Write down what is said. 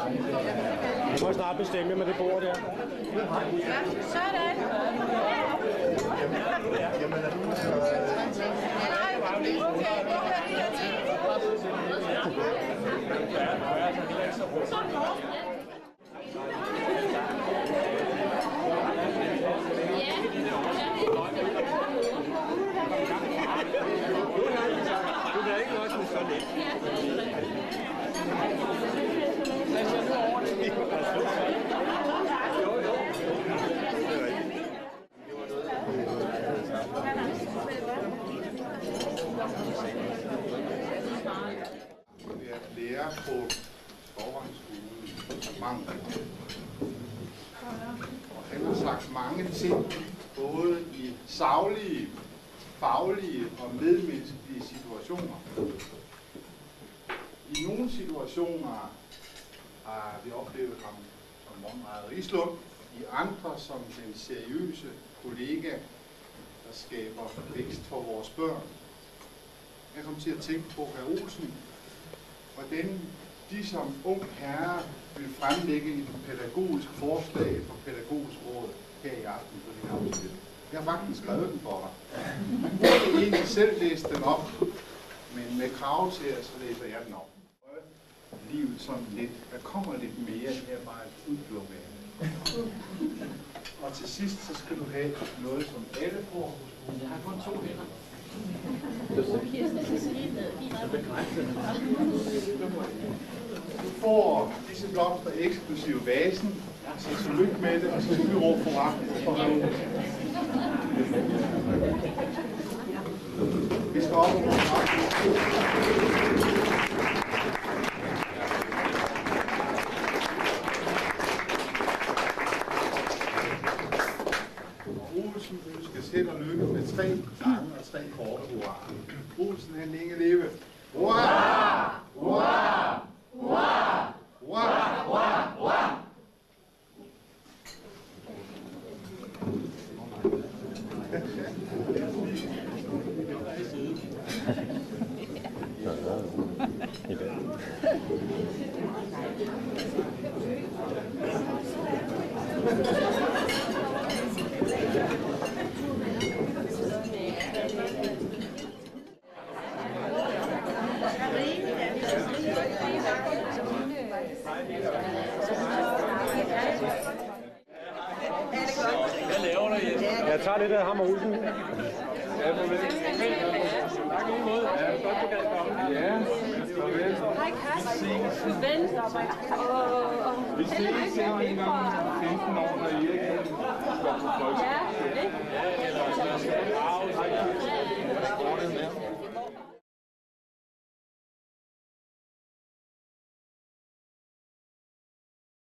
Du må snart bestemme med det bord der. Ja, sådan. Lærer på Skovvangskolen mange år. Og han har sagt mange ting, både i saglige, faglige og medmenneskelige situationer. I nogle situationer har vi oplevet ham som Monrad Rislund, i andre som den seriøse kollega, der skaber vækst for vores børn. Jeg kom til at tænke på hr. Olsen, hvordan de som ung herre vil fremlægge et pædagogisk forslag for pædagogisk råd her i aften på det her afsnit. Jeg har faktisk skrevet den for dig. Jeg kan egentlig selv læse den op, men med krav til at så læser jeg den op. Livet sådan lidt, der kommer lidt mere, det er bare et udpluk af. Og til sidst, så skal du have noget, som alle får. Jeg har kun 2 hænder. Du får disse blomster eksklusive vasen, så tillykke med det, og så skal vi råbe for ham. Vi skal op og råbe for Olsen ønskes held og lykke med 3 gange og 3 korte hurra. Olsen, han længe leve. Hurra! Hurra! Hurra! Hurra! Hurra! Hurra! Jeg tager lidt af ham og Olsen. Ja, godt du kan komme. Ja, Hej Karsten. Ven. vi ses en gang om 15 år, når I ikke er på folkeskole. Ja, ikke?